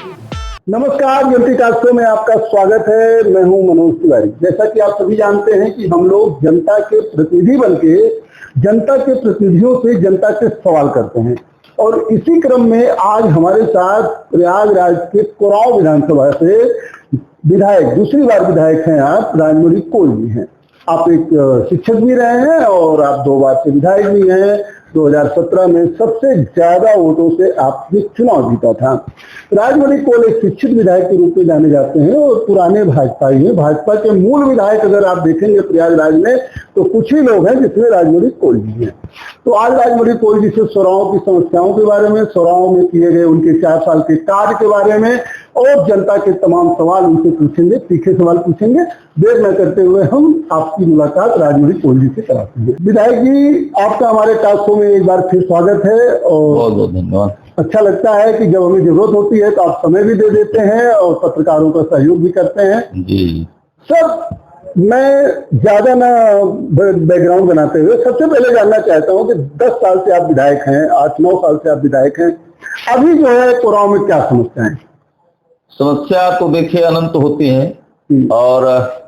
नमस्कार, जनता talk show में आपका स्वागत है। मैं हूं मनोज तिवारी। जैसा कि आप सभी जानते हैं कि हम लोग जनता के प्रतिनिधि बनके जनता के प्रतिनिधियों से जनता के सवाल करते हैं, और इसी क्रम में आज हमारे साथ प्रयागराज के कोरांव विधानसभा से विधायक, दूसरी बार विधायक हैं आप, राजमणि कोल जी हैं। आप एक शिक्षक भी रहे हैं और आप 2 बार से विधायक भी हैं। 2017 में सबसे ज्यादा वोटों से आपने चुनाव जीता था। राजमणि कोल एक शिक्षित विधायक के रूप में जाने जाते हैं और पुराने भाजपाई हैं। भाजपा के मूल विधायक अगर आप देखेंगे प्रयागराज में तो कुछ ही लोग हैं, जिसमें राजमणि कोल जी हैं। तो आज राजमणि कोल जी से सौराओं की समस्याओं के बारे में, सौराओं में किए गए उनके 4 साल के कार्य के बारे में और जनता के तमाम सवाल उनसे पूछेंगे, तीखे सवाल पूछेंगे। देर न करते हुए हम आपकी मुलाकात राजमणि कोल जी से कराते हैं। विधायक जी, आपका हमारे टॉक शो में एक बार फिर स्वागत है और बहुत बहुत धन्यवाद। अच्छा लगता है कि जब हमें जरूरत होती है तो आप समय भी दे देते हैं और पत्रकारों का सहयोग भी करते हैं। जी सर, मैं ज्यादा ना बैकग्राउंड बनाते हुए सबसे पहले जानना चाहता हूं कि 10 साल से आप विधायक हैं, 8-9 साल से आप विधायक हैं। अभी जो है कोरांव में क्या समस्याएं? समस्या तो देखिए अनंत होती है, और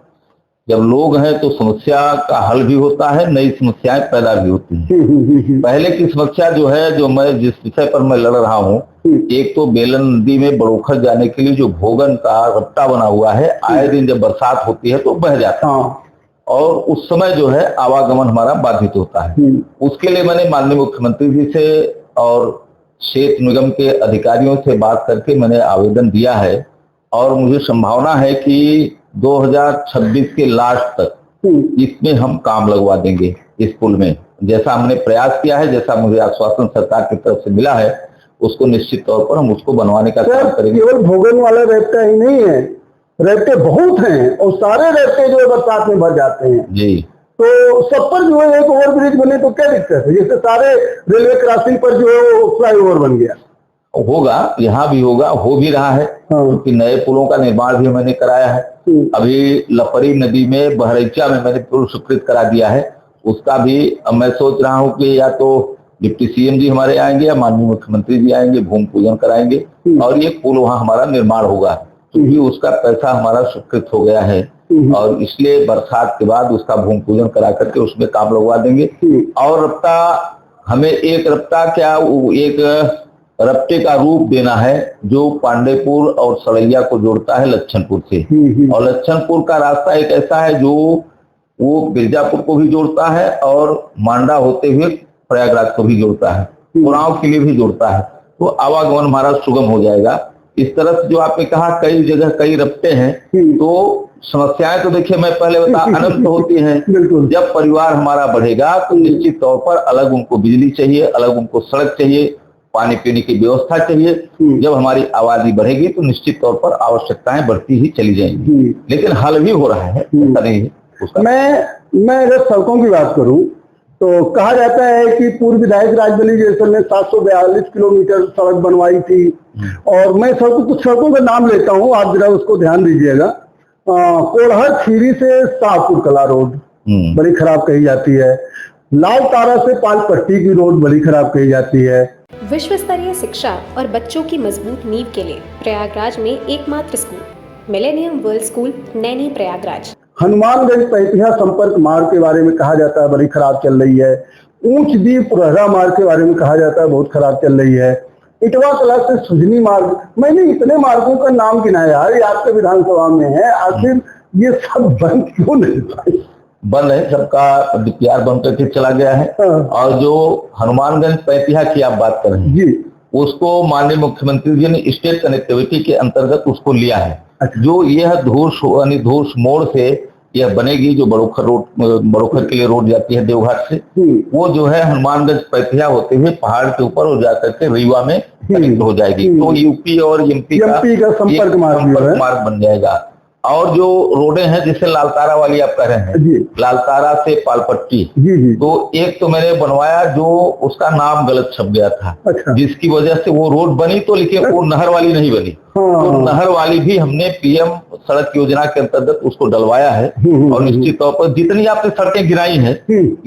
जब लोग हैं तो समस्या का हल भी होता है, नई समस्याएं पैदा भी होती हैं। पहले की समस्या जो है, जो मैं जिस विषय पर मैं लड़ रहा हूँ, एक तो बेलन नदी में बड़ोखर जाने के लिए जो भोगन का रट्टा बना हुआ है, आए दिन जब बरसात होती है तो बह जाता है और उस समय जो है आवागमन हमारा बाधित होता है। उसके लिए मैंने माननीय मुख्यमंत्री जी से और क्षेत्र निगम के अधिकारियों से बात करके मैंने आवेदन दिया है, और मुझे संभावना है कि 2026 के लास्ट तक इसमें हम काम लगवा देंगे। इस पुल में जैसा हमने प्रयास किया है, जैसा मुझे आश्वासन सरकार की तरफ से मिला है, उसको निश्चित तौर पर हम उसको बनवाने का काम करेंगे। केवल भोगन वाला रेपटा ही नहीं है, रेपटे बहुत हैं और सारे रेपटे जो है बरसात में भर जाते हैं जी। तो सब पर जो है एक ओवरब्रिज बने तो क्या दिक्कत है? जैसे सारे रेलवे क्रॉसिंग पर जो है वो फ्लाईओवर बन गया। होगा, यहाँ भी होगा, हो भी रहा है, क्योंकि नए पुलों का निर्माण भी मैंने कराया है। अभी लपरी नदी में बहरैचा में मैंने पुल स्वीकृत करा दिया है, उसका भी अब मैं सोच रहा हूँ कि या तो डिप्टी सीएम जी हमारे आएंगे या माननीय मुख्यमंत्री जी आएंगे, भूमि पूजन कराएंगे और ये पुल वहां हमारा निर्माण होगा, क्योंकि उसका पैसा हमारा स्वीकृत हो गया है और इसलिए बरसात के बाद उसका भूमि पूजन करा करके उसमें काम लगवा देंगे। और रफ्ता हमें एक रफ्ता क्या, एक रफ्ते का रूप देना है जो पांडेपुर और सड़ैया को जोड़ता है लच्छनपुर से, और लच्छनपुर का रास्ता एक ऐसा है जो वो मिर्जापुर को भी जोड़ता है और मांडा होते हुए प्रयागराज को भी जोड़ता है, कोरांव के लिए भी जोड़ता है, तो आवागमन हमारा सुगम हो जाएगा। इस तरह से जो आपने कहा कई जगह कई रफ्ते हैं, तो समस्याएं तो देखिए मैं पहले बता अनंत होती हैं। जब परिवार हमारा बढ़ेगा तो निश्चित तौर पर अलग उनको बिजली चाहिए, अलग उनको सड़क चाहिए, पानी पीने की व्यवस्था चाहिए। जब हमारी आबादी बढ़ेगी तो निश्चित तौर पर आवश्यकताएं बढ़ती ही चली जाएंगी, लेकिन हल भी हो रहा है, ऐसा नहीं है उसका। मैं अगर सड़कों की बात करूं तो कहा जाता है कि पूर्व विधायक राजमणि जैसल ने 742 किलोमीटर सड़क बनवाई थी, और मैं कुछ सड़कों का नाम लेता हूं, आप जरा उसको ध्यान दीजिएगा। कोढ़ा खीरी से शाहपुर कला रोड बड़ी खराब कही जाती है, लाल तारा से पालपट्टी की रोड बड़ी खराब कही जाती है। विश्व स्तरीय शिक्षा और बच्चों की मजबूत नींव के लिए प्रयागराज में एकमात्र school millennium world school Naini Prayagraj. Hanumanganj पैतिहा संपर्क मार्ग के बारे में कहा जाता है बड़ी खराब चल रही है। ऊंच दीप रहरा मार्ग के बारे में कहा जाता है बहुत खराब चल रही है। इटवा कला से सुजनी मार्ग, मैंने इतने मार्गों का नाम गिनाया यार, ये आपके विधानसभा में है, आखिर ये सब बंद क्यों नहीं भाई? बंद है, सबका डीपीआर बंद करके चला गया है। और जो हनुमानगंज पैतिहा की आप बात कर रहे हैं, उसको माननीय मुख्यमंत्री जी ने स्टेट कनेक्टिविटी के अंतर्गत उसको लिया है। जो यह धूर्स मोड़ से यह बनेगी, जो बड़ोखर रोड, बड़ोखर के लिए रोड जाती है देवघाट से, वो जो है हनुमानगंज पैतिहा होते हुए पहाड़ के ऊपर हो जाकर के रीवा में कनेक्ट हो जाएगी, तो यूपी और एमपी का संपर्क मार्ग बन जाएगा। और जो रोडे हैं जिसे लालतारा वाली आप कह रहे हैं, लालतारा से पालपट्टी, तो एक तो मैंने बनवाया जो उसका नाम गलत छप गया था, जिसकी वजह से वो रोड बनी तो, लेकिन वो नहर वाली नहीं बनी। तो नहर वाली भी हमने पीएम सड़क योजना के अंतर्गत उसको डलवाया है, और निश्चित तौर पर जितनी आपने सड़कें गिराई हैं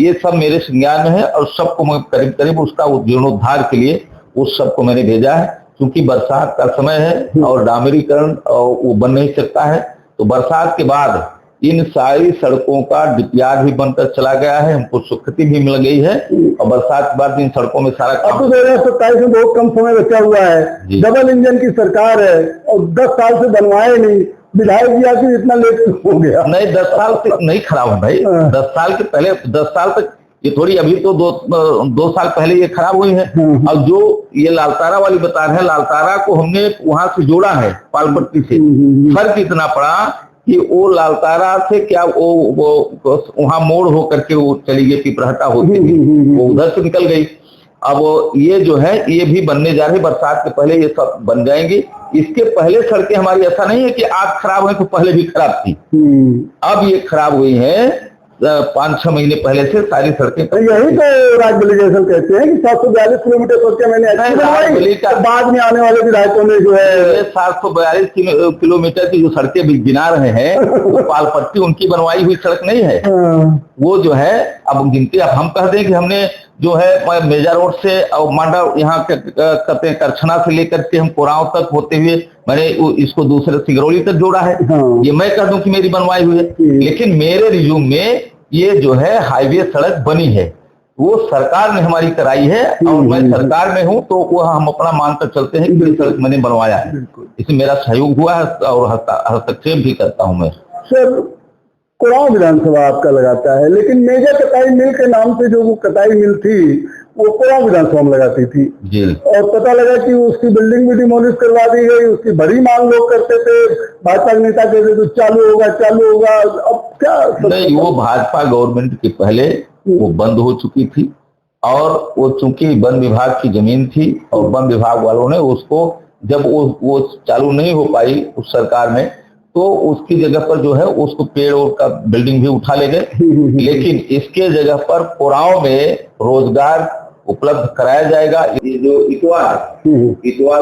ये सब मेरे संज्ञान में है, और सबको मैं करीब करीब उसका जीर्णोद्धार के लिए उस सबको मैंने भेजा है। क्योंकि बरसात का समय है और डामरीकरण वो बन नहीं सकता है, तो बरसात के बाद इन सारी सड़कों का डिपियार भी बनकर चला गया है, हमको स्वीकृति भी मिल गई है और बरसात के बाद इन सड़कों में सारा अब तो 2027 में बहुत कम समय बचा हुआ है, डबल इंजन की सरकार है और 10 साल से बनवाए नहीं, विधायक जी आके इतना लेट हो गया। नहीं, 10 साल से नहीं खराब है भाई, 10 साल के पहले 10 साल तक ये थोड़ी, अभी तो दो साल पहले ये खराब हुई है। अब जो ये लालतारा वाली बता रहे हैं, लालतारा को हमने वहां से जोड़ा है पालपट्टी से, फर्क इतना पड़ा कि वो लालतारा से क्या वो वहां मोड़ होकर के वो चली गई, पिपरहटा होती हुई वो उधर से निकल गई। अब ये जो है ये भी बनने जा रही, बरसात के पहले ये सब बन जाएंगे। इसके पहले सड़कें हमारी, ऐसा नहीं है कि आज खराब है तो पहले भी खराब थी, अब ये खराब हुई है 5-6 महीने पहले से सारी सड़कें। यही तो राजबलीजेशन कहते हैं कि 742 किलोमीटर सड़कें मैंने बाद में आने वाले विधायकों ने जो है 742 किलोमीटर की जो सड़कें भी गिना रहे हैं वो पालपट्टी उनकी बनवाई हुई सड़क नहीं है, वो जो है अब गिनती। अब हम कह दें कि हमने जो है मेजा रोड से और मांडा यहाँ कहते हैं करछना से लेकर के हम कोरांव तक होते हुए मैंने इसको दूसरे सिगरौली तक जोड़ा है। ये मैं कह दूं कि मेरी बनवाई हुई है, लेकिन मेरे रिज्यूम में ये जो है हाईवे सड़क बनी है, वो सरकार ने हमारी कराई है और मैं सरकार में हूं, तो वो हम अपना मानकर चलते हैं कि सड़क मैंने बनवाया है, इसमें मेरा सहयोग हुआ है और हस्तक्षेप भी करता हूं मैं। सर, कोरांव विधानसभा आपका लगाता है, लेकिन मेजा कटाई मिल के नाम से जो वो कटाई मिल थी वो कोरांव विधानसभा में लगाती थी जी, और पता लगा कि उसकी बिल्डिंग भी डिमोलिश करवा दी गई, उसकी बड़ी मांग लोग करते थे, भाजपा नेता कहते थे चालू होगा, अब क्या? नहीं, वो भाजपा गवर्नमेंट के पहले वो बंद हो चुकी थी और वो चूंकि वन विभाग की जमीन थी और वन विभाग वालों ने उसको जब वो चालू नहीं हो पाई उस सरकार में, तो उसकी जगह पर जो है उसको पेड़ और का बिल्डिंग भी उठा ले गए, लेकिन इसके जगह पर कोरांव में रोजगार उपलब्ध कराया जाएगा। ये जो इतवार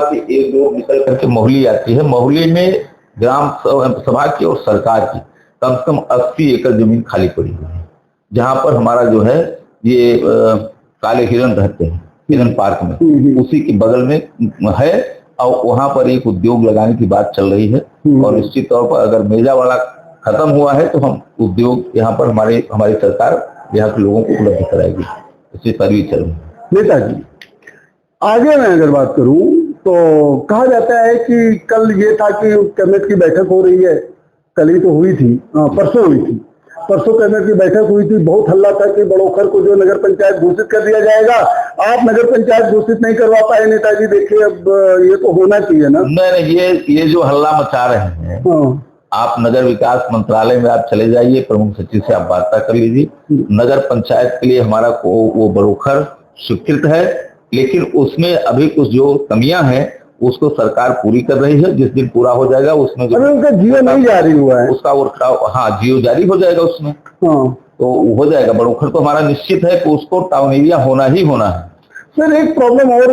से एक दो निकल करके मोहली आती है, मोहली में ग्राम सभा की और सरकार की कम से कम 80 एकड़ जमीन खाली पड़ी हुई है, जहां पर हमारा जो है ये काले हिरन रहते हैं, हिरन पार्क में, उसी के बगल में है और वहां पर एक उद्योग लगाने की बात चल रही है और निश्चित तौर पर अगर मेजा वाला खत्म हुआ है तो हम उद्योग यहाँ पर हमारी सरकार यहाँ के लोगों को उपलब्ध कराएगी, इसी पर भी चल रही है। नेताजी, आगे मैं अगर बात करूं तो कहा जाता है कि कल ये था कि कैबिनेट की बैठक हो रही है, कल ही तो हुई थी, परसों हुई थी, परसों कैबिनेट की बैठक हुई थी, बहुत हल्ला था कि बड़ोखर को जो नगर पंचायत घोषित कर दिया जाएगा। आप नगर पंचायत घोषित नहीं करवा पाए नेताजी, देखिए अब ये तो होना चाहिए ना। नहीं, ये जो हल्ला मचा रहे हैं, आप नगर विकास मंत्रालय में आप चले जाइए, प्रमुख सचिव से आप वार्ता कर लीजिए। नगर पंचायत के लिए हमारा वो बड़ोखर स्वीकृत है, लेकिन उसमें अभी कुछ जो कमियां हैं उसको सरकार पूरी कर रही है, जिस दिन पूरा हो जाएगा उसमें उनका जियो नहीं जारी हुआ है, उसका हाँ जियो जारी हो जाएगा उसमें, तो हो जाएगा। बड़ोखर तो हमारा निश्चित है कि उसको टाउन एरिया होना ही होना है। सर, एक प्रॉब्लम और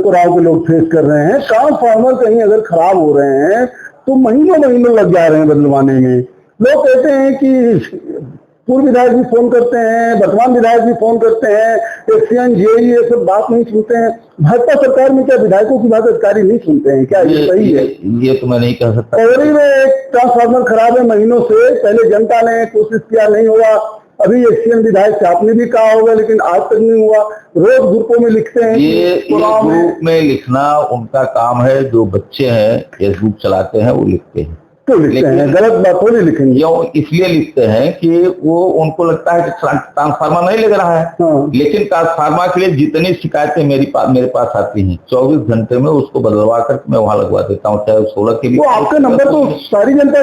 कोरांव के लोग फेस कर रहे हैं, ट्रांसफार्मर कहीं अगर खराब हो रहे हैं तो महीनों लग जा रहे हैं बदलवाने में। लोग कहते हैं कि पूर्व विधायक भी फोन करते हैं, वर्तमान विधायक भी फोन करते हैं, एक्सीएन जेई ये सब बात नहीं सुनते हैं। भाजपा सरकार में क्या विधायकों की बात अधिकारी नहीं सुनते हैं क्या? ये सही है? ये तो मैं नहीं कह सकता। पौड़ी में एक ट्रांसफार्मर खराब है महीनों से, पहले जनता ने कोशिश किया, नहीं हुआ। अभी एक्सीएन विधायक से आपने भी कहा होगा, लेकिन आज तक नहीं हुआ। रोज ग्रुपों में लिखते हैं, ये ग्रुप में लिखना उनका काम है, जो बच्चे हैं फेसबुक चलाते हैं वो लिखते हैं, तो लिखते हैं, गलत बात थोड़ी लिखेंगे। इसलिए लिखते हैं कि वो उनको लगता है कि ट्रांसफार्मर नहीं लग रहा है, लेकिन ट्रांसफार्मर के लिए जितनी शिकायतें मेरे पास आती हैं 24 घंटे में उसको बदलवा कर मैं वहां लगवा देता हूँ, चाहे 16 के लिए। तो आपका नंबर तो सारी जनता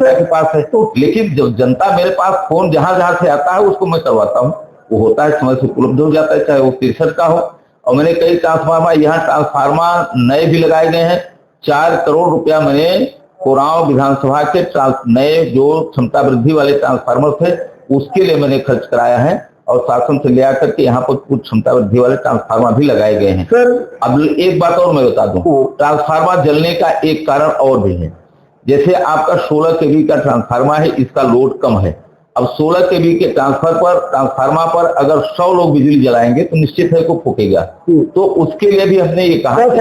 के पास है, तो लेकिन जब जनता मेरे पास फोन जहां से आता है उसको मैं करवाता हूँ, वो होता है, समय से उपलब्ध हो जाता है, चाहे वो 63 का हो। और मैंने कई ट्रांसफार्मर, यहाँ ट्रांसफार्मर नए भी लगाए गए हैं। 4 करोड़ रुपया मैंने कोरांव विधानसभा के नए जो क्षमता वृद्धि वाले ट्रांसफार्मर थे उसके लिए मैंने खर्च कराया है और शासन से ले आकर के यहाँ पर कुछ क्षमता वृद्धि वाले ट्रांसफार्मर भी लगाए गए हैं। अब एक बात और मैं बता दूं, ट्रांसफार्मर जलने का एक कारण और भी है। जैसे आपका 16 केवी का ट्रांसफार्मर है, इसका लोड कम है, अब 16 केवी के ट्रांसफार्मर पर अगर 100 लोग बिजली जलाएंगे तो निश्चित है को फूकेगा। तो उसके लिए भी हमने ये कहा कि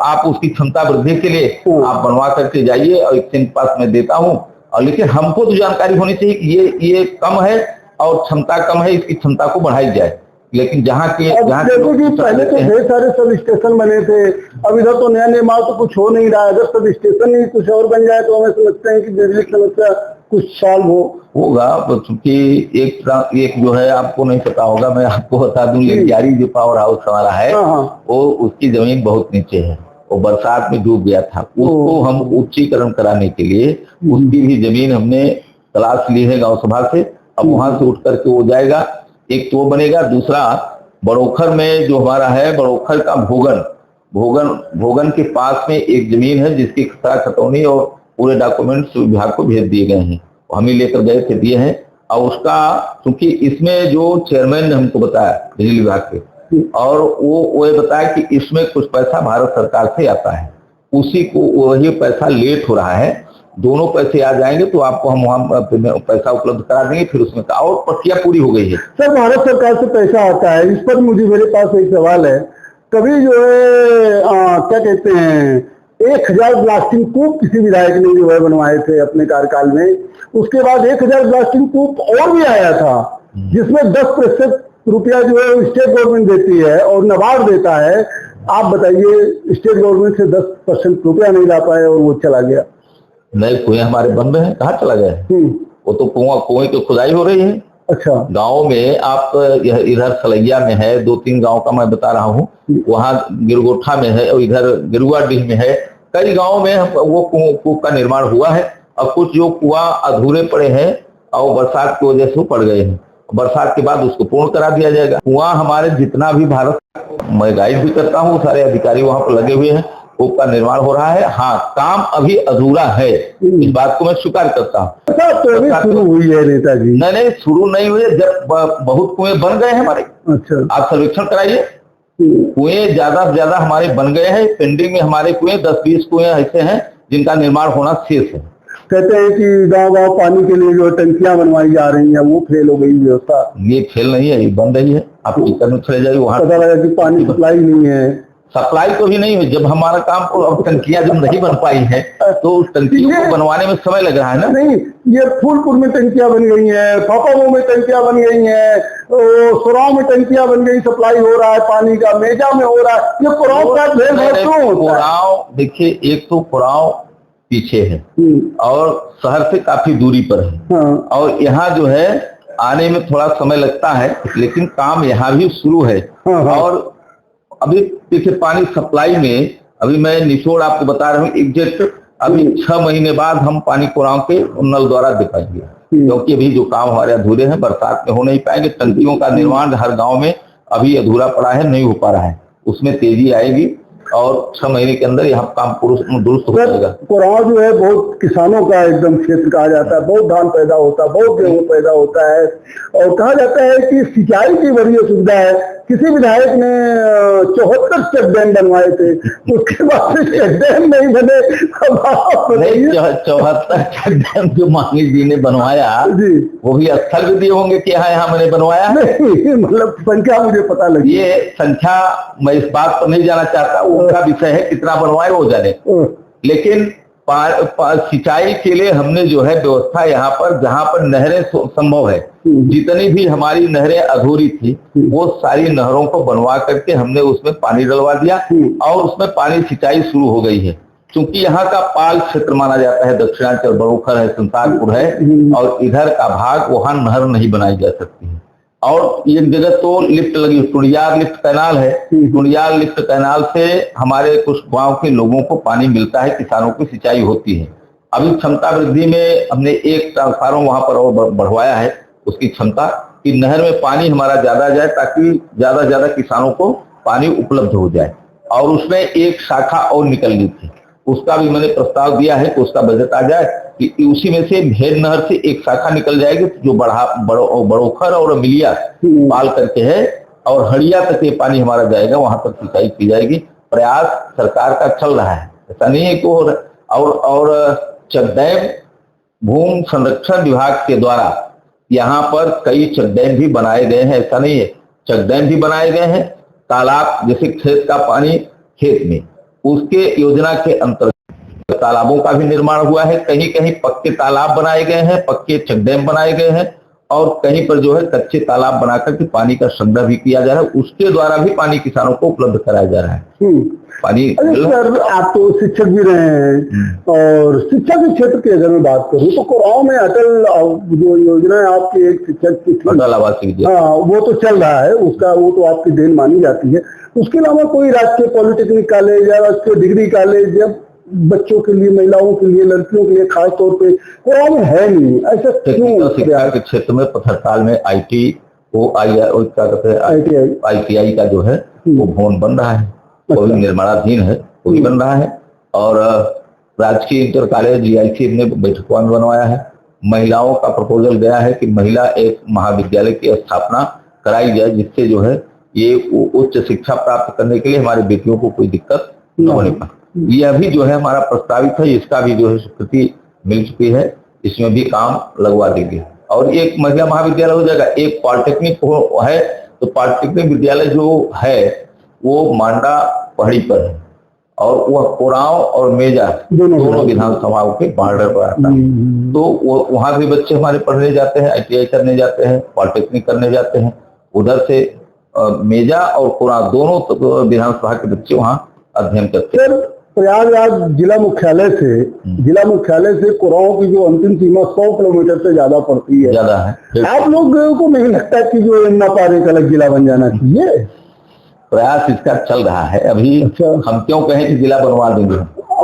आप उसकी क्षमता वृद्धि के लिए आप बनवा करके जाइए और एक्सचेंज पास मैं देता हूँ। और लेकिन हमको तो जानकारी होनी चाहिए कि ये कम है और क्षमता कम है, इसकी क्षमता को बढ़ाई जाए। लेकिन जहाँ के पहले तो ढेर सारे सब स्टेशन बने थे, अब इधर तो नया निर्माण तो कुछ हो नहीं रहा है। अगर सब स्टेशन ही कुछ और बन जाए तो हमें समझते हैं कि बिजली की समस्या कुछ साल होगा। क्योंकि एक जो है आपको नहीं पता होगा, मैं आपको बता दूं, लिंगियारी जो पावर हाउस हमारा है वो उसकी जमीन बहुत नीचे है, वो बरसात में डूब गया था। उसको हम उच्चीकरण कराने के लिए उसकी भी जमीन हमने तलाश ली है गांव सभा से। अब वहां से उठ करके वो जाएगा, एक तो बनेगा। दूसरा बड़ोखर में जो हमारा है, बड़ोखर का भोगन के पास में एक जमीन है जिसकी खतरा खतौनी और पूरे डॉक्यूमेंट्स विभाग को भेज दिए गए हैं, हम ही लेकर गए थे, दिए हैं। और उसका क्योंकि इसमें जो चेयरमैन ने हमको बताया बिजली विभाग के, और वो ये बताया कि इसमें कुछ पैसा भारत सरकार से आता है, उसी को वही पैसा लेट हो रहा है। दोनों पैसे आ जाएंगे तो आपको हम वहाँ पैसा उपलब्ध करा देंगे। फिर उसमें और प्रक्रिया पूरी हो गई है। सर, भारत सरकार से पैसा आता है, इस पर मेरे पास एक सवाल है। कभी जो है क्या कहते हैं 1000 ब्लास्टिंग कूप किसी विधायक ने जो है बनवाए थे अपने कार्यकाल में, उसके बाद 1000 ब्लास्टिंग कूप और भी आया था जिसमें 10% रुपया जो है स्टेट गवर्नमेंट देती है और नाबार्ड देता है। आप बताइए, स्टेट गवर्नमेंट से 10% रुपया नहीं ला पाए और वो चला गया। नए कुएं हमारे बन रहे हैं, कहाँ चला गया? वो तो कुएं की खुदाई हो रही है। अच्छा, गांव में आप इधर सलैया में है, 2-3 गांव का मैं बता रहा हूँ, वहाँ गिरगोठा में है और इधर गिरुआडीह में है। कई गांव में वो कुओं का निर्माण हुआ है और कुछ जो कुआं अधूरे पड़े हैं और बरसात की वजह से पड़ गए हैं, बरसात के बाद उसको पूर्ण करा दिया जाएगा। कुआं हमारे जितना भी भारत, मैं गाइड भी करता हूँ, सारे अधिकारी वहां पर लगे हुए हैं, कूप का निर्माण हो रहा है। हाँ, काम अभी अधूरा है, इस बात को मैं स्वीकार करता हूँ। तो शुरू हुई है नेताजी? नहीं, शुरू नहीं हुई है, जब बहुत कुएं बन गए हैं हमारे। अच्छा, आप सर्वेक्षण कराइए, कुएं ज्यादा से ज्यादा हमारे बन गए हैं। पेंडिंग में हमारे कुएं 10-20 कुएं ऐसे हैं जिनका निर्माण होना शेष है। कहते हैं कि गांव पानी के लिए जो टंकियां बनवाई जा रही हैं वो फेल हो गई व्यवस्था। ये फेल नहीं है, ये बन रही है। आप टीचर में चले जाइए, वहां पता लगा कि पानी सप्लाई नहीं है। सप्लाई तो भी नहीं हुई, जब हमारा काम को अब टंकियां जब नहीं बन पाई है तो टंकियों को बनवाने में समय लग रहा है ना। नहीं, ये फूलपुर में टंकियां बन गई हैं, फाफाओं में टंकियां बन गई हैं, सुराव में टंकियां बन गई, सप्लाई हो रहा है पानी का, मेजा में हो रहा है। ये कुराव का कुराव देखिए, एक तो कुराव पीछे है और शहर से काफी दूरी पर है। और यहाँ जो है आने में थोड़ा समय लगता है, लेकिन काम यहाँ भी शुरू है। और अभी देखिए पानी सप्लाई में, अभी मैं निचोड़ आपको बता रहा हूँ एग्जैक्ट, अभी 6 महीने बाद हम पानी कुराव के नल द्वारा दे पाएंगे, क्योंकि अभी जो काम हमारे अधूरे हैं, बरसात में हो नहीं पाएंगे। टंकियों का निर्माण हर गांव में अभी अधूरा पड़ा है, नहीं हो पा रहा है, उसमें तेजी आएगी और 6 महीने के अंदर यहाँ काम दुरुस्त हो जाएगा। कुराव जो है बहुत किसानों का एकदम क्षेत्र कहा जाता है, बहुत धान पैदा होता है, बहुत गेहूं पैदा होता है, और कहा जाता है कि सिंचाई की बड़ी असुविधा है। किसी विधायक ने 74 चेक डैम बनवाए थे, उसके बाद चेक डैम नहीं बने। 74 चेक डैम जो मांगी जी ने बनवाया जी, वो भी स्थल भी दिए होंगे कि यहाँ मैंने बनवाया नहीं, मतलब संख्या मुझे पता लगी। ये संख्या मैं इस बात पर नहीं जाना चाहता, उनका विषय है, कितना बनवाए वो जाने। लेकिन सिंचाई के लिए हमने जो है व्यवस्था यहाँ पर, जहाँ पर नहरें संभव है, जितनी भी हमारी नहरें अधूरी थी वो सारी नहरों को बनवा करके हमने उसमें पानी डलवा दिया और उसमें पानी सिंचाई शुरू हो गई है। क्योंकि यहाँ का पाल क्षेत्र माना जाता है, दक्षिणांचल बड़ोखर है, संसारपुर है, और इधर का भाग, वहां नहर नहीं बनाई जा सकती है। और एक जगह तो लिफ्ट लगी, टुड़ियार लिफ्ट कैनाल है, टुड़ियार लिफ्ट कैनाल से हमारे कुछ गांव के लोगों को पानी मिलता है, किसानों की सिंचाई होती है। अभी क्षमता वृद्धि में हमने एक ट्रांसफार्मर वहां पर और बढ़वाया है, उसकी क्षमता कि नहर में पानी हमारा ज्यादा जाए, ताकि ज्यादा से ज्यादा किसानों को पानी उपलब्ध हो जाए। और उसमें एक शाखा और निकलनी थी, उसका भी मैंने प्रस्ताव दिया है कि उसका बजट आ जाए कि उसी में से भेड़ नहर से एक शाखा निकल जाएगी जो बड़ोखर और अमिलिया पाल करके है, और हड़िया तक ये पानी हमारा जाएगा, वहां तक सिंचाई की जाएगी। प्रयास सरकार का चल रहा है, ऐसा नहीं है कि और चेक डैम भूमि संरक्षण विभाग के द्वारा यहाँ पर कई चेक डैम भी बनाए गए हैं। ऐसा नहीं है, चेक डैम भी बनाए गए हैं। तालाब, जैसे खेत का पानी खेत में, उसके योजना के अंतर्गत तालाबों का भी निर्माण हुआ है। कहीं कहीं पक्के तालाब बनाए गए हैं, पक्के चेक डैम बनाए गए हैं, और कहीं पर जो है कच्चे तालाब बनाकर के पानी का संग्रह भी किया जा रहा है। उसके द्वारा भी पानी किसानों को उपलब्ध कराया जा रहा है। पानी। सर, आप तो शिक्षक भी रहे हैं, और शिक्षा के क्षेत्र की अगर मैं बात करूं तो कोरांव में अटल जो योजना है आपकी, एक शिक्षक की अटल आवासीय विद्यालय, हाँ, वो तो चल रहा है, उसका वो तो आपकी देन मानी जाती है। उसके अलावा कोई राजकीय पॉलिटेक्निक कॉलेज या राजकीय डिग्री कॉलेज या बच्चों के लिए, महिलाओं के लिए, लड़कियों के लिए खास तौर पे कोरांव में है नहीं, ऐसा क्यों? शिक्षा के क्षेत्र में पथरताल में IT ITI का जो है वो भवन बन रहा है, वो भी निर्माणाधीन है, वो भी बन रहा है। और राजकीय इंटर कॉलेज GIC ने बैठकवा में बनवाया है। महिलाओं का प्रपोजल गया है कि महिला एक महाविद्यालय की स्थापना कराई जाए, जिससे जो है ये उच्च शिक्षा प्राप्त करने के लिए हमारी बेटियों को कोई दिक्कत न होने पाए। यह भी जो है हमारा प्रस्तावित है, इसका भी जो है स्वीकृति मिल चुकी है, इसमें भी काम लगवा देंगे। और एक महिला महाविद्यालय हो जाएगा। एक पॉलिटेक्निक है, तो पॉलिटेक्निक विद्यालय जो है वो मांडा पहाड़ी पर है, और वह कोरांव और मेजा दोनों विधानसभाओं के बॉर्डर पर आता है। तो वो वहां भी बच्चे हमारे पढ़ने जाते हैं, ITI करने जाते हैं, पॉलिटेक्निक करने जाते हैं। उधर से मेजा और कोरांव दोनों विधानसभा के बच्चे वहाँ अध्ययन करते हैं। प्रयागराज जिला मुख्यालय से कोरांव की जो अंतिम सीमा 100 किलोमीटर से ज्यादा पड़ती है, ज्यादा है। आप लोगों को नहीं लगता कि जो यमुना पार एक अलग जिला बन जाना चाहिए? प्रयास इसका चल रहा है अभी। हम क्यों कहें कि जिला बनवा देंगे,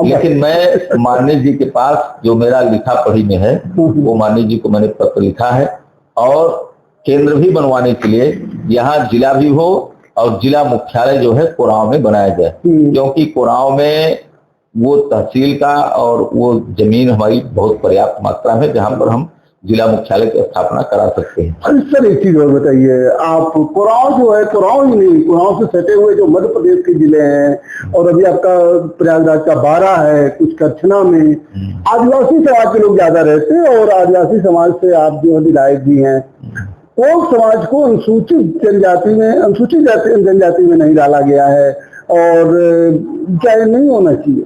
लेकिन मैं माननीय जी के पास, जो मेरा लिखा पढ़ी में है, वो माननीय जी को मैंने पत्र लिखा है, और केंद्र भी बनवाने के लिए यहाँ जिला भी हो और जिला मुख्यालय जो है कोरांव में बनाया जाए, क्योंकि कोरांव में वो तहसील का और वो जमीन हमारी बहुत पर्याप्त मात्रा में, जहां पर हम जिला मुख्यालय की स्थापना करा सकते हैं। सर, एक चीज और बताइए, आप कोरांव जो है, कोरांव ही नहीं, कोरांव से सटे हुए जो मध्य प्रदेश के जिले हैं, और अभी आपका प्रयागराज का 12 है, कुछ करछना में आदिवासी समाज के लोग ज्यादा रहते हैं, और आदिवासी समाज से आप जो विधायक भी हैं, वो समाज को अनुसूचित जनजाति में नहीं डाला गया है, और क्या ये नहीं होना चाहिए?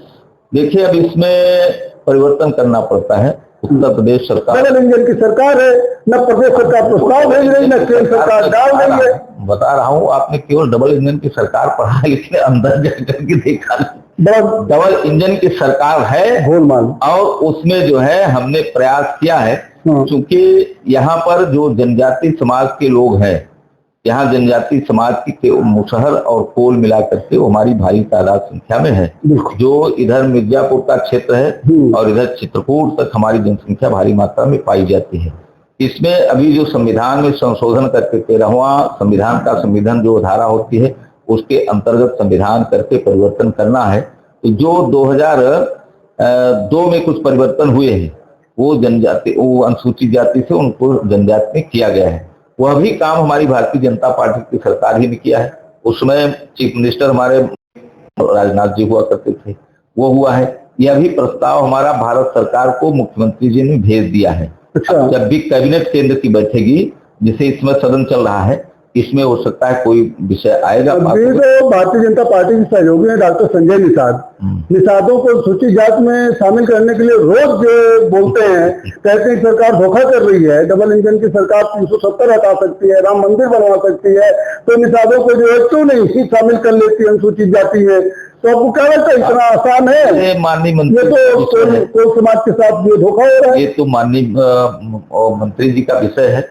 देखिए, अब इसमें परिवर्तन करना पड़ता है। उत्तर प्रदेश सरकार डबल इंजन की सरकार है, न प्रदेश सरकार प्रस्ताव भेज रही, न केंद्र सरकार डाल रही है। बता रहा हूँ, आपने केवल डबल इंजन की सरकार पढ़ा है, लेकिन अंदर जाकर के देखा डबल इंजन की सरकार है, और उसमें जो है हमने प्रयास किया है, क्योंकि यहाँ पर जो जनजाति समाज के लोग हैं, यहाँ जनजाति समाज की मुसहर और कोल मिला करके हमारी भारी तादाद संख्या में है। जो इधर मिर्जापुर का क्षेत्र है और इधर चित्रकूट तक हमारी जनसंख्या भारी मात्रा में पाई जाती है। इसमें अभी जो संविधान में संशोधन करके 13वां संविधान का संविधान जो धारा होती है, उसके अंतर्गत संविधान करके परिवर्तन करना है। तो जो 2002 में कुछ परिवर्तन हुए हैं, वो जनजाति, वो अनुसूचित जाति से उनको जनजाति में किया गया है। वह भी काम हमारी भारतीय जनता पार्टी की सरकार ही ने किया है। उसमें चीफ मिनिस्टर हमारे राजनाथ जी हुआ करते थे, वो हुआ है। यह भी प्रस्ताव हमारा भारत सरकार को मुख्यमंत्री जी ने भेज दिया है। जब भी कैबिनेट केंद्र की बैठेगी, जिसे इसमें सदन चल रहा है, इसमें हो सकता है कोई विषय आएगा। तो भारतीय जनता पार्टी के सहयोगी हैं डॉक्टर संजय निषाद, निषादों को सूची जात में शामिल करने के लिए रोज बोलते हैं, कहते हैं सरकार धोखा कर रही है, डबल इंजन की सरकार 370 हटा सकती है, राम मंदिर बनवा सकती है, तो निषादों को जो है क्यों नहीं शामिल कर लेती है अनुसूचित जाति है? तो आपको क्या लगता है इतना आसान है? माननीय मंत्री, ये तो कोई समाज के साथ ये धोखा हो रहा है। ये तो माननीय मंत्री जी का विषय है,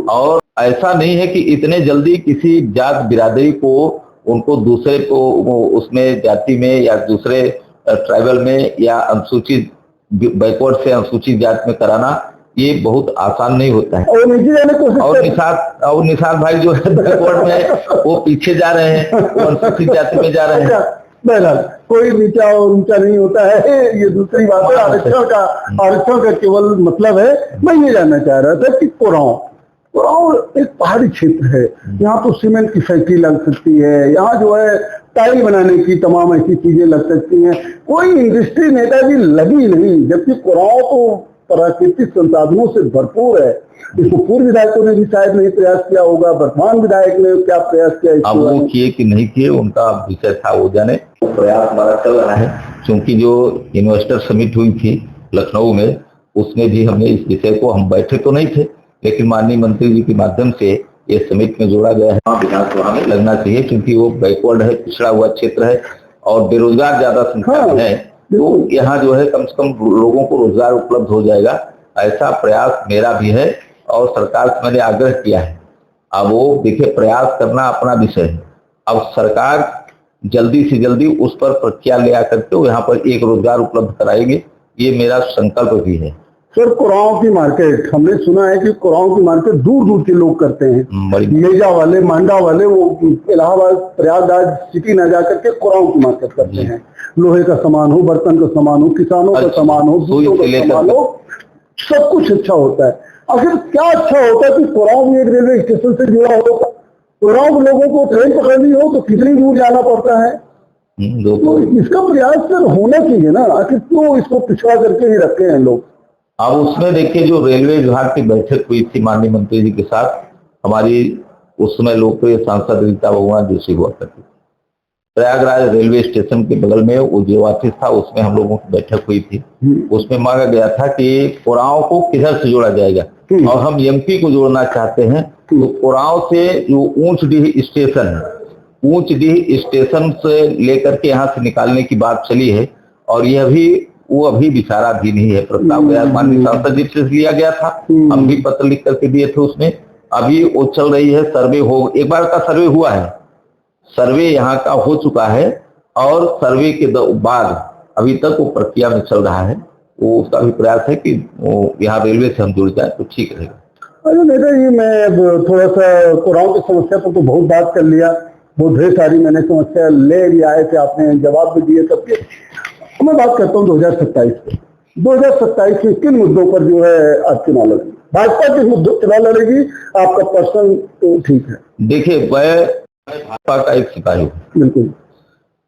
और ऐसा नहीं है कि इतने जल्दी किसी जात बिरादरी को, उनको दूसरे को उसमें जाति में या दूसरे ट्राइबल में या अनुसूचित बैकवर्ड से अनुसूचित जात में कराना, ये बहुत आसान नहीं होता है। और निषाद भाई जो है बैकवर्ड में, वो पीछे जा रहे हैं, वो अनुसूचित जाति में जा रहे हैं। बहरहाल कोई नीचा और ऊंचा नहीं होता है, ये दूसरी बात है। आरक्षण का केवल मतलब है, मैं ये जानना चाह रहा था कि कोरांव एक पहाड़ी क्षेत्र है, यहाँ तो सीमेंट की फैक्ट्री लग सकती है, यहाँ जो है टाइल बनाने की तमाम ऐसी चीजें लग सकती हैं, कोई इंडस्ट्री नेताजी लगी नहीं, जबकि कोरांव तो प्राकृतिक संसाधनों से भरपूर है। इसको पूर्व विधायकों ने भी शायद नहीं प्रयास किया होगा, वर्तमान विधायक ने क्या प्रयास किया? अब वो किए कि नहीं किए उनका विषय था, वो जाने। प्रयास हमारा चल रहा है, क्योंकि जो इन्वेस्टर समिट हुई थी लखनऊ में, उसमें भी हमने इस विषय को, हम बैठे तो नहीं थे, लेकिन माननीय मंत्री जी के माध्यम से ये समिट में जोड़ा गया है। विधानसभा में लगना चाहिए, क्योंकि वो बैकवर्ड है, पिछड़ा हुआ क्षेत्र है और बेरोजगार ज्यादा संख्या में है, तो यहाँ जो है कम से कम लोगों को रोजगार उपलब्ध हो जाएगा, ऐसा प्रयास मेरा भी है और सरकार से मैंने आग्रह किया है। अब वो देखिए, प्रयास करना अपना विषय है। अब सरकार जल्दी से जल्दी उस पर प्रक्रिया ले आकर के यहाँ पर एक रोजगार उपलब्ध कराएंगे, ये मेरा संकल्प भी है। सर, कुराओं की मार्केट, हमने सुना है कि कुराओं की मार्केट दूर दूर के लोग करते हैं, मेजा वाले, मांडा वाले, वो इलाहाबाद प्रयागराज सिटी न जाकर के कुराओं की मार्केट करते हैं। लोहे का सामान हो, बर्तन का सामान हो, किसानों का सामान हो, जूतों का सामान हो, सब कुछ अच्छा होता है। आखिर क्या अच्छा होता है कि कुराओं भी एक रेलवे स्टेशन से जुड़ा होगा? कुराओं के लोगों को ट्रेन पकड़नी हो तो कितनी दूर जाना पड़ता है? तो इसका प्रयास सर होना चाहिए ना, आखिर क्यों इसको पिछड़ा करके ही रखे हैं लोग? अब उसमें देखिए, जो रेलवे विभाग की बैठक हुई थी माननीय मंत्री जी के साथ, हमारी उस समय लोकप्रिय सांसद रीता बहुगुणा जोशी हुआ करती थी। प्रयागराज रेलवे स्टेशन के बगल में वो जो ऑफिस था, उसमें हम लोगों की बैठक हुई थी। उसमें मांगा गया था कि कुराओं को किधर से जोड़ा जाएगा, और हम एमपी को जोड़ना चाहते हैं। तो कुराओं से जो ऊंचडीह स्टेशन है, ऊंचडीह स्टेशन से लेकर के यहाँ से निकालने की बात चली है, और यह भी वो अभी विचाराधीन ही है। प्रस्ताव माननीय सांसद जी से लिया गया था, हम भी पत्र लिख करके दिए थे उसमें। अभी वो चल रही है, सर्वे हो, एक बार का सर्वे हुआ है, सर्वे यहाँ का हो चुका है, और सर्वे के बाद अभी तक वो प्रक्रिया में चल रहा है। वो उसका भी प्रयास है कि वो यहाँ रेलवे से हम जुड़ जाए तो ठीक रहेगा। अरे नेता जी, मैं थोड़ा सा कुराओं की समस्या पर तो बहुत बात कर लिया, बहुत ढेर सारी मैंने समस्या ले भी आए थे, आपने जवाब भी दिए सबके। मैं बात करता हूँ 2027 पे। 2027 में किन मुद्दों पर जो है आप चुनाव लड़ेगी? भाजपा किस मुद्दों पर चुनाव लड़ेगी? आपका पर्सनल तो ठीक है। देखिए, मैं भाजपा का एक सिपाही हूँ, बिल्कुल,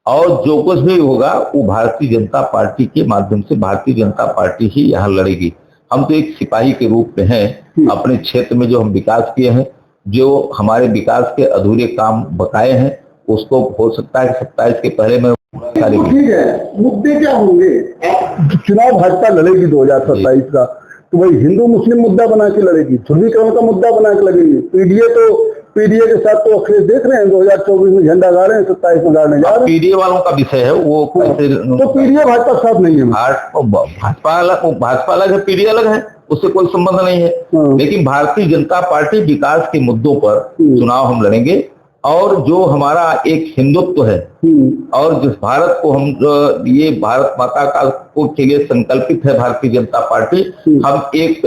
और जो कुछ भी होगा वो भारतीय जनता पार्टी के माध्यम से भारतीय जनता पार्टी ही यहाँ लड़ेगी। हम तो एक सिपाही के रूप में हैं। अपने क्षेत्र में जो हम विकास किए हैं, जो हमारे विकास के अधूरे काम बकाए हैं, उसको हो सकता है 27 के पहले में ठीक है। मुद्दे क्या होंगे? चुनाव भाजपा लड़ेगी 2027 का, तो भाई हिंदू मुस्लिम मुद्दा बना के लड़ेगी, ध्रुवीकरण का मुद्दा बना के लगेगी। पीडीए के साथ तो अखिलेश देख रहे हैं 2024 में झंडा गाड़ रहे हैं, 27 में गाड़ने जा रहे हैं। पीडीए वालों का विषय है वो। तो पीडीए भाजपा के साथ नहीं है। भाजपा अलग है, पीडीए अलग है, उससे कोई संबंध नहीं है। लेकिन भारतीय जनता पार्टी विकास के मुद्दों पर चुनाव हम लड़ेंगे, और जो हमारा एक हिंदुत्व है, और जिस भारत को हम, ये भारत माता का के लिए संकल्पित है भारतीय जनता पार्टी। हम एक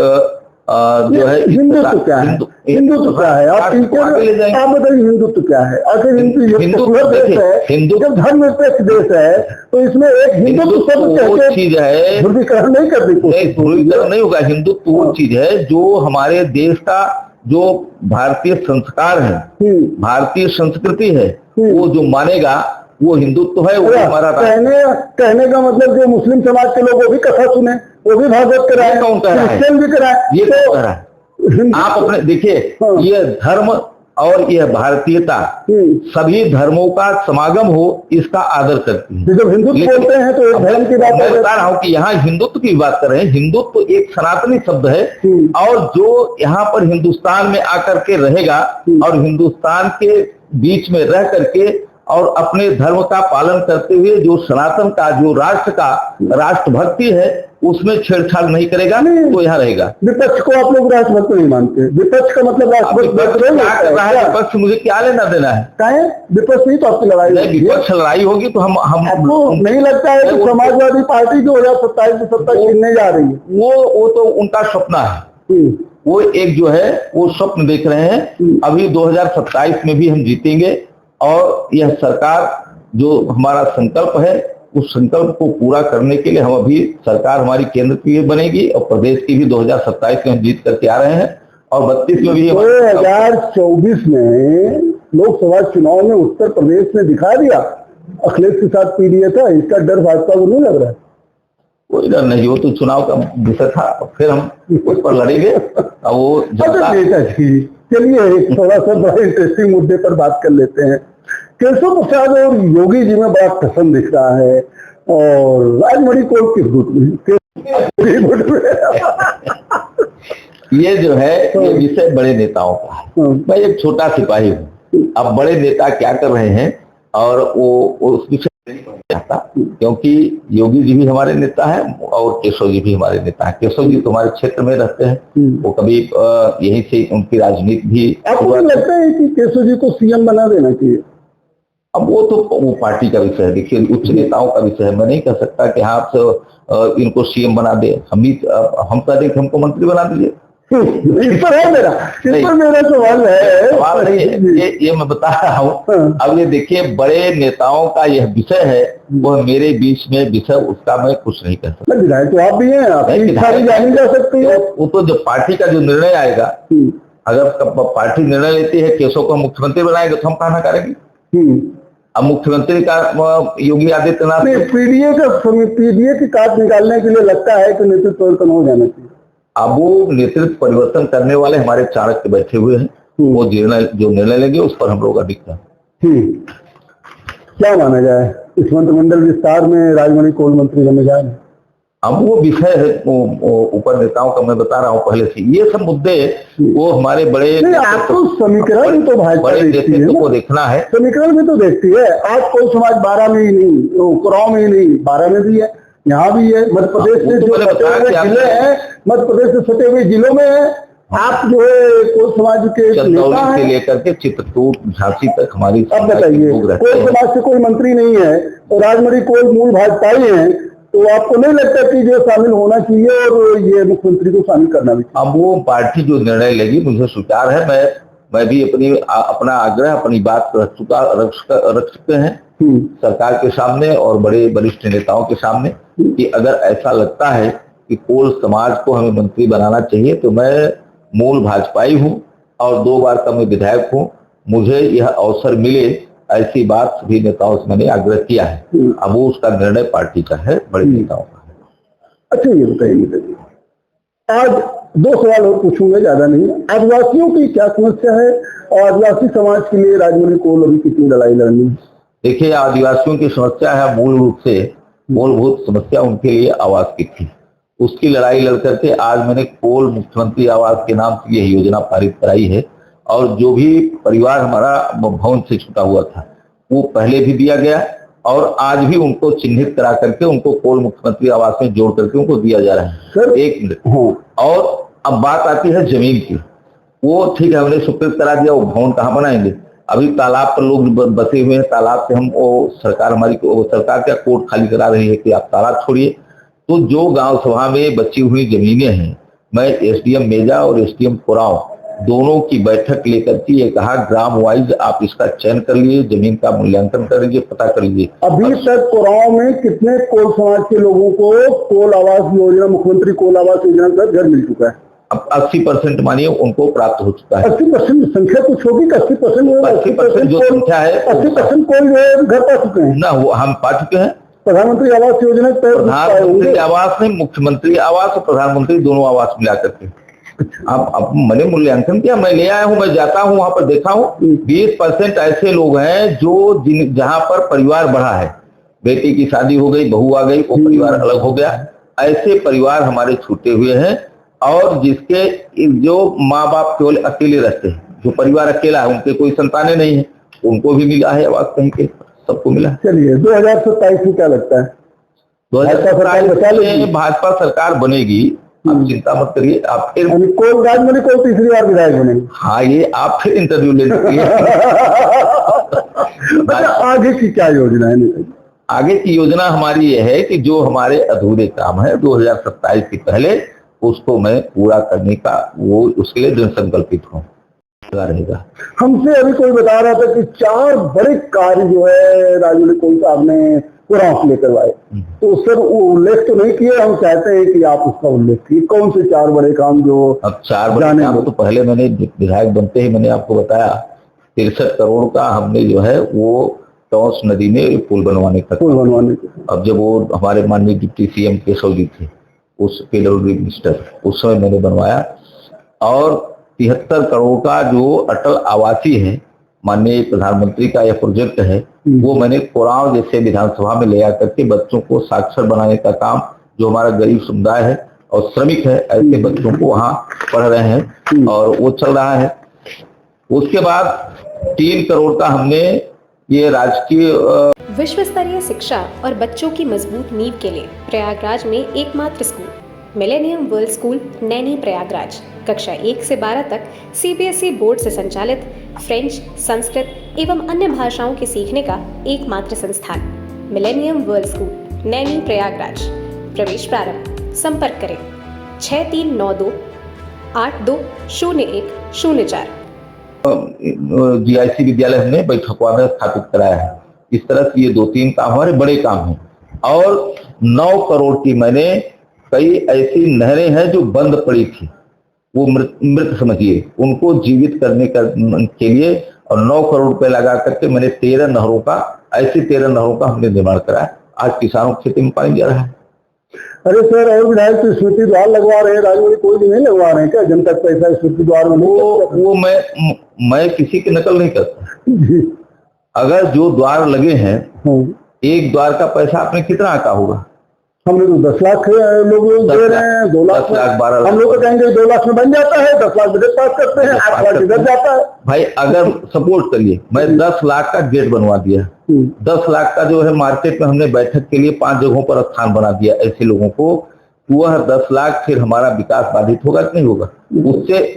जो है हिंदुत्व क्या है? हिंदुत्व क्या है? आप बताइए, हिंदुत्व क्या है? आखिर हिंदू जब धर्मनिरपेक्ष देश है तो इसमें एक हिंदुत्व वो चीज है, ध्रुवीकरण नहीं करती, ध्रुवीकरण नहीं होगा। हिंदुत्व वो चीज है जो हमारे देश का, जो भारतीय संस्कार है, भारतीय संस्कृति है, वो जो मानेगा वो हिंदुत्व है, वो हमारा। कहने का मतलब जो मुस्लिम समाज के लोग वो भी कथा सुने, वो भी भागवत कराए, कौन कह रहा है? भी कराए, ये कौन कह रहा है? आप अपने देखिए, ये धर्म और यह भारतीयता सभी धर्मों का समागम हो, इसका आदर करती है। जब हिंदुत्व बोलते हैं तो एक धर्म की बात मैं बता रहा हूँ कि यहाँ हिंदुत्व की बात कर रहे हैं। हिंदुत्व एक सनातनी शब्द है, और जो यहाँ पर हिंदुस्तान में आकर के रहेगा और हिंदुस्तान के बीच में रह करके और अपने धर्म का पालन करते हुए जो सनातन का, जो राष्ट्र का राष्ट्रभक्ति है, उसमें छेड़छाड़ नहीं करेगा, तो यहाँ रहेगा। विपक्ष को आप लोग राष्ट्रभक्त नहीं मानते? विपक्ष का मतलब विपक्ष मुझे क्या लेना देना है? विपक्ष नहीं तो आपकी लड़ाई, विपक्ष लड़ाई होगी तो हम आपको नहीं लगता है कि समाजवादी पार्टी 2027 में सत्ता छीनने जा रही है? वो तो उनका सपना है, वो एक जो है वो स्वप्न देख रहे हैं। अभी 2027 में भी हम जीतेंगे, और यह सरकार जो हमारा संकल्प है, उस संकल्प को पूरा करने के लिए हम अभी, सरकार हमारी केंद्र की भी बनेगी और प्रदेश की भी 2027 में हम जीत करके आ रहे हैं, और 32 में भी। 2024 में लोकसभा चुनाव में उत्तर प्रदेश ने दिखा दिया, अखिलेश के साथ पीडीए था, इसका डर भाजपा को नहीं लग रहा है? कोई डर नहीं, वो तो चुनाव का विषय था, फिर हम उस पर लड़ेंगे। अब वो नेताजी, चलिए एक थोड़ा सा बड़ा इंटरेस्टिंग मुद्दे पर बात कर लेते हैं। केशव प्रसाद और योगी जी में बड़ा टसन दिख रहा है, और राजमणि कोल किस गुट में? ये जो है ये विषय बड़े नेताओं का है। मैं एक छोटा सिपाही हूँ। अब बड़े नेता क्या कर रहे हैं और वो उस विषय नहीं चाहता, क्योंकि योगी जी भी हमारे नेता है और केशव जी भी हमारे नेता है। केशव जी तो हमारे क्षेत्र में रहते हैं, वो कभी यहीं से उनकी राजनीति भी। आपको लगता है कि केशव जी को सीएम बना देना चाहिए? अब वो तो वो पार्टी का विषय है, देखिए उच्च नेताओं का विषय है। मैं नहीं कह सकता कि हाँ आप इनको सीएम बना दे, हम कह दें कि हमको मंत्री बना दीजिए। इस पर मेरा सवाल है। सवाल नहीं है, ये मैं बता रहा हूँ। अब ये देखिए बड़े नेताओं का यह विषय है, वो मेरे बीच में विषय उसका मैं कुछ नहीं कह सकता। विधायक तो आप भी हैं, आपकी इच्छा भी जानी जा सकती है। वो तो जब पार्टी का जो निर्णय आएगा, अगर पार्टी निर्णय लेती है केशव को मुख्यमंत्री बनाएगा तो हम कहा करेंगे। अब मुख्यमंत्री का योगी आदित्यनाथ पीडीए की काट निकालने के लिए लगता है कि नेतृत्व परिवर्तन हो जाना चाहिए। अब वो नेतृत्व परिवर्तन करने वाले हमारे चाणक्य बैठे हुए हैं, वो जो निर्णय लेंगे उस पर हम लोग अधिक क्या माना जाए, इस मंत्रिमंडल विस्तार में राजमणि कोल मंत्री बने जाए? अब वो विषय है ऊपर नेताओं का, मैं बता रहा हूँ पहले से। ये सब मुद्दे वो हमारे बड़े आपको समीकरण भी तो भाजपा को देखना है। समीकरण भी तो देखती है। आज कोल समाज 12 में ही नहीं, कुराव में ही नहीं, 12 में भी है, यहाँ भी है। मध्य प्रदेश से जो जिले हैं, मध्य प्रदेश से सटे हुए जिलों में है। आप जो है कोल समाज के नेता हैं, लेकर के चित्रकूट झांसी तक हमारी। अब बताइए, कोल समाज से कोई मंत्री नहीं है और राजमणि कोल मूल भाजपाई हैं, तो आपको नहीं लगता कि जो शामिल होना चाहिए और ये मुख्यमंत्री को शामिल करना भी चाहिए? अब वो पार्टी जो निर्णय लेगी मुझे स्वीकार है। मैं भी अपना आग्रह, अपनी बात रख चुके हैं सरकार के सामने और बड़े वरिष्ठ नेताओं के सामने, कि अगर ऐसा लगता है कि कोल समाज को हमें मंत्री बनाना चाहिए तो मैं मूल भाजपाई हूँ और 2 बार का मैं विधायक हूँ, मुझे यह अवसर मिले, ऐसी बात सभी नेताओं से मैंने आग्रह किया है। अब वो उसका निर्णय पार्टी का है, बड़े नेताओं का है। अच्छा ये बताइए, आज 2 सवाल और पूछूंगा, ज्यादा नहीं। आदिवासियों की क्या समस्या है और आदिवासी समाज के लिए राजमणि कोल अभी कितनी लड़ाई लड़नी है? देखिए आदिवासियों की समस्या है मूल रूप से, मूलभूत समस्या उनके लिए आवास की थी। उसकी लड़ाई लड़ करके आज मैंने कोल मुख्यमंत्री आवास के नाम से यह योजना पारित कराई है, और जो भी परिवार हमारा भवन से छुटा हुआ था वो पहले भी दिया गया और आज भी उनको चिन्हित करा करके उनको कोल मुख्यमंत्री आवास में जोड़ करके उनको दिया जा रहा है। सर एक मिनट, और अब बात आती है जमीन की। वो ठीक है, हमने स्वीकृत करा दिया, वो भवन कहाँ बनाएंगे? अभी तालाब पर लोग बसे हुए हैं, तालाब से हम सरकार क्या कोर्ट खाली करा रही है कि आप तालाब छोड़िए। तो जो गांव सभा में बची हुई जमीनें हैं, मैं एसडीएम मेजा और एसडीएम कोराव दोनों की बैठक लेकर के ये कहा, ग्राम वाइज आप इसका चयन कर लीजिए, जमीन का मूल्यांकन कर लीजिए, पता कर लीजिए। अभी तक कोराव में कितने कोल समाज के लोगों को कोल आवास योजना, मुख्यमंत्री कोल आवास योजना का घर मिल चुका है? अब 80% मानिए उनको प्राप्त हो चुका है। 80% संख्या कुछ होगी, 80% जो संख्या है 80% कोल घर पा चुके हैं ना, वो हम पा चुके हैं। प्रधानमंत्री आवास योजना, प्रधानमंत्री आवास नहीं, मुख्यमंत्री आवास और प्रधानमंत्री दोनों आवास मिला करके अब मैंने मूल्यांकन किया, मैं ले आया हूँ, मैं जाता हूँ वहां पर देखा हूँ 20% ऐसे लोग हैं जो जहां पर परिवार बढ़ा है, बेटी की शादी हो गई, बहू आ गई, वो परिवार अलग हो गया, ऐसे परिवार हमारे छूटे हुए हैं। और जिसके जो माँ बाप केवल अकेले रहते हैं, जो परिवार अकेला है, उनके कोई संतानें नहीं है, उनको भी मिला है आवास, कहीं के सबको मिला। चलिए 2027 में क्या लगता है? 2027 में भाजपा सरकार बनेगी, आप चिंता मत करिए। आप फिर राजमणि कोल तीसरी बार विधायक बनेंगे? हाँ, ये आप फिर इंटरव्यू ले सकती है। आगे की क्या योजना है? आगे की योजना हमारी ये है कि जो हमारे अधूरे काम है 2027 के पहले उसको मैं पूरा करने का उसके लिए दृढ़ संकल्पित हूँ रहेगा। हमसे अभी कोई बता रहा था कि 4 बड़े कार्य जो है राजमणि कोल साहब ने कोराव ले करवाए, तो सर उल्लेख तो नहीं किया, हम चाहते हैं कि आप उसका उल्लेख कीजिए। कौन से 4 बड़े काम? जो अब 4 बड़े काम तो पहले मैंने विधायक बनते ही मैंने आपको बताया, 63 करोड़ का हमने जो है वो टॉस नदी में पुल बनवाने का। अब जब वो हमारे माननीय डिप्टी सीएम केशव जी थे, उस पीडब्ल्यूडी मिनिस्टर, उस समय मैंने बनवाया। और 73 करोड़ का जो अटल आवासीय है, माननीय प्रधानमंत्री का यह प्रोजेक्ट है, वो मैंने कोरांव जैसे विधानसभा में ले आकर के बच्चों को साक्षर बनाने का काम, जो हमारा गरीब समुदाय है और श्रमिक है, ऐसे बच्चों को वहाँ पढ़ रहे हैं और वो चल रहा है। उसके बाद 3 करोड़ का हमने ये राजकीय विश्व स्तरीय शिक्षा और बच्चों की मजबूत नींव के लिए प्रयागराज में एकमात्र school millennium world school Naini Prayagraj कक्षा 1 से 12 तक सीबीएसई बोर्ड से संचालित फ्रेंच, संस्कृत एवं अन्य भाषाओं के सीखने का एकमात्र संस्थान millennium world school Naini Prayagraj. प्रवेश प्रारंभ। संपर्क करें 6392 820104। जीआईसी विद्यालय हमने बैठकवा में स्थापित कराया है। इस तरह से ये 2-3 काम हमारे बड़े काम हैं। और 9 करोड़ की मैंने कई ऐसी नहरें हैं जो बंद पड़ी थी, वो मृत समझिए, उनको जीवित करने के लिए और 9 करोड़ रुपए लगा करके मैंने 13 नहरों का, ऐसी 13 नहरों का हमने निर्माण कराया। आज किसानों की खेती में पानी जा रहा है। अरे सर, और विधायक तो स्मृति द्वार लगवा रहे हैं, राजमणि कोई भी नहीं लगवा रहे हैं क्या? जनता का पैसा स्मृति द्वार में वो मैं किसी की नकल नहीं करता। अगर जो द्वार लगे हैं, एक द्वार का पैसा आपने कितना का होगा? हमने तो 10 लाख लोग दे रहे हैं, 2 लाख 12 हम लोग कहेंगे 2 लाख में बन जाता है, 10 लाख बजट पास करते हैं, 8 लाख इधर जाता है। भाई अगर सपोर्ट करिए, मैं 10 लाख का गेट बनवा दिया, 10 लाख का जो है मार्केट में हमने बैठक के लिए 5 जगहों पर स्थान बना दिया ऐसे लोगों को, वह 10 लाख फिर हमारा विकास बाधित होगा कि नहीं होगा?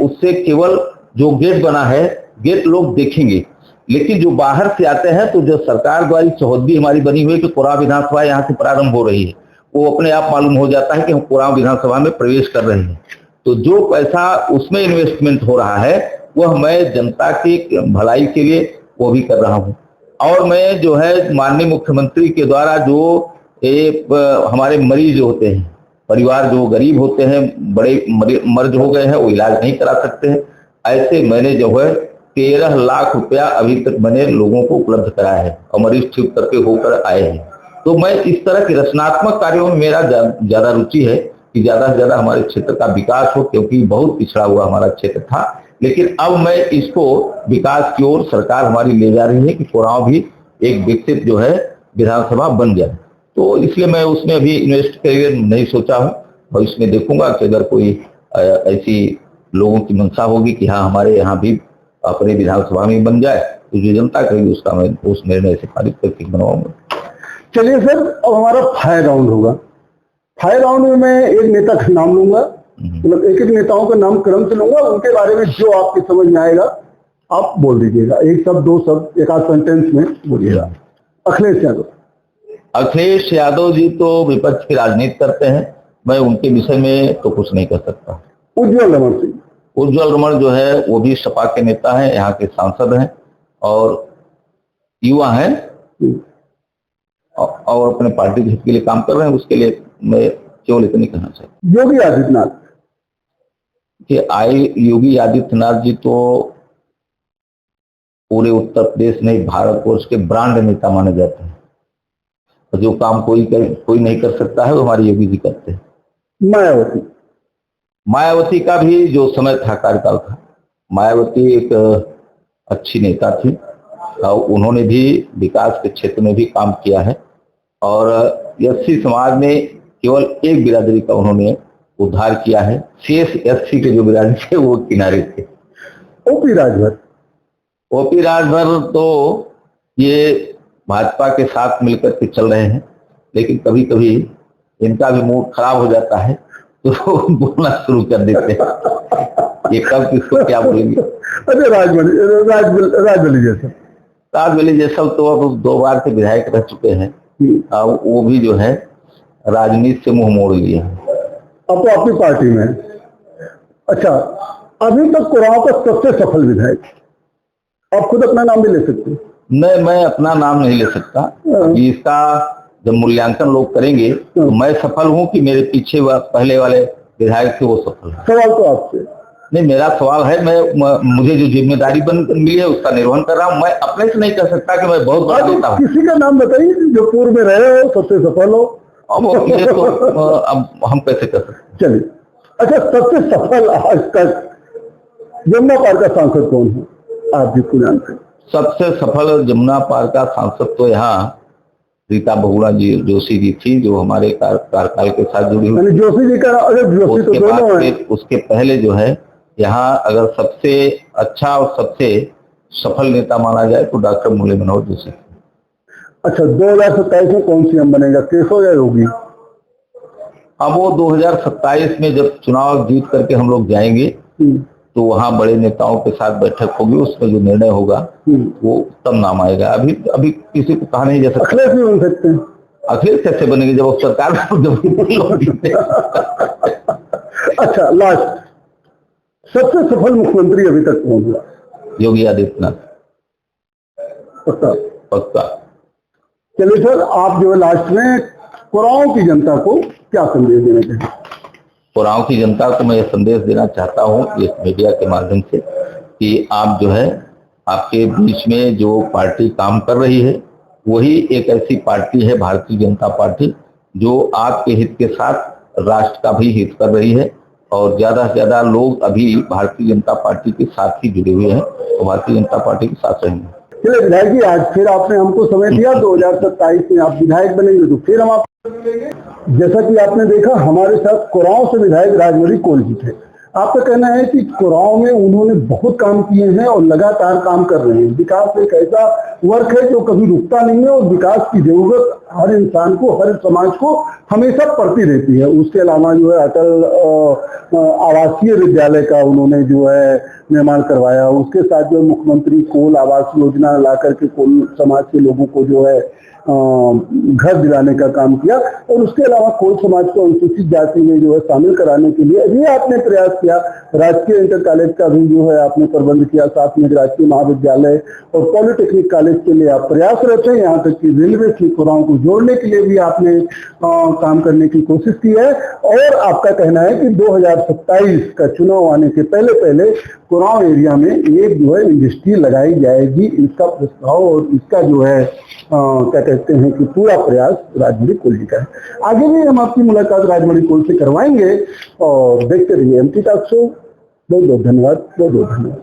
उससे केवल जो गेट बना है, गेट लोग देखेंगे, लेकिन जो बाहर से आते हैं तो जो सरकार द्वारा चौहद्दी हमारी बनी हुई कि कोरांव विधानसभा यहाँ से प्रारंभ हो रही है, वो अपने आप मालूम हो जाता है कि हम कोरांव विधानसभा में प्रवेश कर रहे हैं। तो जो पैसा उसमें इन्वेस्टमेंट हो रहा है, वह मैं जनता की भलाई के लिए वो भी कर रहा हूँ। और मैं जो है माननीय मुख्यमंत्री के द्वारा जो हमारे मरीज होते हैं, परिवार जो गरीब होते हैं, बड़े मर्ज हो गए हैं, वो इलाज नहीं करा सकते हैं, ऐसे मैंने जो है 13 लाख रुपया अभी तक मैंने लोगों को उपलब्ध कराया है और मरीज ठीक करके होकर आए हैं। तो मैं इस तरह के रचनात्मक कार्यों में मेरा ज्यादा रुचि है कि ज्यादा से ज्यादा हमारे क्षेत्र का विकास हो, क्योंकि बहुत पिछड़ा हुआ हमारा क्षेत्र था। लेकिन अब मैं इसको विकास की ओर सरकार हमारी ले जा रही है कि कोरांव भी एक विकसित जो है विधानसभा बन जाए। तो इसलिए मैं उसमें अभी इन्वेस्ट करिए नहीं सोचा हूँ, और इसमें देखूंगा कि अगर कोई ऐसी लोगों की मंशा होगी कि हाँ हमारे यहाँ भी अपने विधानसभा में बन जाए, तो जो जनता करेगी उसका मैं उस निर्णय से पारित करके बनवाऊंगा। चलिए सर, अब हमारा फायर राउंड होगा। फायर राउंड में मैं एक नेता का नाम लूंगा, मतलब एक नेताओं का नाम क्रम से लूंगा, उनके बारे में जो आपकी समझ में आएगा आप बोल दीजिएगा, 1 शब्द 2 शब्द 1 आध सेंटेंस में बोलिएगा। अखिलेश यादव। अखिलेश यादव जी तो विपक्ष की राजनीति करते हैं, मैं उनके विषय में तो कुछ नहीं कर सकता। उज्ज्वल रमण सिंह। उज्ज्वल रमण जो है वो भी सपा के नेता हैं, यहाँ के सांसद हैं और युवा हैं और अपने पार्टी के हित के लिए काम कर रहे हैं। उसके लिए मैं केवल इतनी कहना चाहिए। योगी आदित्यनाथ कि योगी आदित्यनाथ जी तो पूरे उत्तर प्रदेश नहीं भारतवर्ष के ब्रांड नेता माने जाते हैं। तो जो काम कोई नहीं कर सकता है वो हमारे योगी जी करते हैं। मायावती का भी जो समय था, कार्यकाल था, मायावती एक अच्छी नेता थी और उन्होंने भी विकास के क्षेत्र में भी काम किया है और एससी समाज में केवल एक बिरादरी का उन्होंने उद्धार किया है। शेष एससी के जो बिरादरी थे वो किनारे थे। ओपी राजभर तो ये भाजपा के साथ मिलकर के चल रहे हैं, लेकिन कभी कभी इनका भी मूड खराब हो जाता है तो बोलना शुरू कर देते हैं। ये कब किसको क्या बोलेंगे। अच्छा, राजबली जैसा तो अब 2 बार से विधायक रह चुके हैं, वो भी जो है राजनीति से मुंह मोड़ लिया है। अब तो अपनी पार्टी में। अच्छा, अभी तक कोरांव का सबसे सफल विधायक, आप खुद अपना नाम भी ले सकते हैं। नहीं, मैं अपना नाम नहीं ले सकता। इसका जब मूल्यांकन लोग करेंगे तो मैं सफल हूं कि मेरे पीछे पहले वाले विधायक थे वो सफल है। सवाल तो आपसे, नहीं, मेरा सवाल है, मुझे जो जिम्मेदारी मिली है उसका निर्वहन कर रहा हूँ। मैं अपने से नहीं कह सकता कि मैं बहुत बड़ा नेता हूँ। किसी का नाम बताइए जो पूर्व में रहे हो, सबसे सफल हो। अब ये तो अब हम कैसे कर सकते। चलिए, अच्छा, सबसे सफल आज तक यमुना पार का सांसद कौन है, आप जिसको जानते हैं? सबसे सफल जमुना पार का सांसद तो यहाँ रीता बहुगुणा जी जोशी जी थी, जो हमारे कार्यकाल के साथ जुड़ी हुई। जोशी जी का, अरे जोशी तो दोनों है। उसके पहले जो है यहाँ अगर सबसे अच्छा और सबसे सफल नेता माना जाए तो डॉक्टर मुरली मनोहर जोशी। अच्छा, 2027 में कौन सी हम बनेगा, केशव या योगी? अब वो 2027 में जब चुनाव जीत करके हम लोग जाएंगे तो वहाँ बड़े नेताओं के साथ बैठक होगी, उसमें जो निर्णय होगा वो तब नाम आएगा। अभी किसी को कहा नहीं जा सकता। अखिलेश भी बन सकते हैं। अखिलेश कैसे बनेंगे जब वो सरकार अच्छा, लास्ट, सबसे सफल मुख्यमंत्री अभी तक कौन हुआ? योगी आदित्यनाथ। पक्का। चलिए सर, आप जो है लास्ट में कुराओं की जनता को क्या संदेश देना चाहिए? कुराओं की जनता को मैं ये संदेश देना चाहता हूँ इस मीडिया के माध्यम से कि आप जो है, आपके बीच में जो पार्टी काम कर रही है वही एक ऐसी पार्टी है, भारतीय जनता पार्टी, जो आपके हित के साथ राष्ट्र का भी हित कर रही है। और ज्यादा से ज्यादा लोग अभी भारतीय जनता पार्टी के साथ ही जुड़े हुए हैं और भारतीय जनता पार्टी के साथ रहेंगे। चलिए विधायक जी, आज फिर आपने हमको समय दिया। 2027 में आप विधायक बनेंगे तो फिर हम आप, जैसा कि आपने देखा हमारे साथ कुराओं से विधायक राजमणि कोल जी थे। आपका कहना है कि कुराओं में उन्होंने बहुत काम किए हैं और लगातार काम कर रहे हैं। विकास एक ऐसा वर्क है जो कभी रुकता नहीं है और विकास की जरूरत हर इंसान को, हर समाज को हमेशा पड़ती रहती है। उसके अलावा जो है अटल आवासीय विद्यालय का उन्होंने जो है निर्माण करवाया। उसके साथ जो मुख्यमंत्री कोल आवास योजना ला करके कोल समाज के लोगों को जो है घर दिलाने का काम किया। और उसके अलावा कोल समाज को अनुसूचित जाति में जो है शामिल कराने के लिए भी आपने प्रयास किया। राजकीय इंटर कॉलेज का भी जो है आपने प्रबंध किया, साथ में राजकीय महाविद्यालय और पॉलिटेक्निक कॉलेज के लिए आप प्रयासरत हैं। यहाँ तक कि रेलवे की कुराओं को जोड़ने के लिए भी आपने काम करने की कोशिश की है। और आपका कहना है कि 2027 का चुनाव आने के पहले पहले कुराओं एरिया में एक जो है इंडस्ट्री लगाई जाएगी। इसका प्रस्ताव और इसका जो है क्या कहते हैं कि पूरा प्रयास राजमणि कोल जी का है। आगे भी हम आपकी मुलाकात राजमणि कोल से करवाएंगे और देखते रहिए एमटी टॉक शो। बहुत बहुत धन्यवाद, बहुत बहुत धन्यवाद।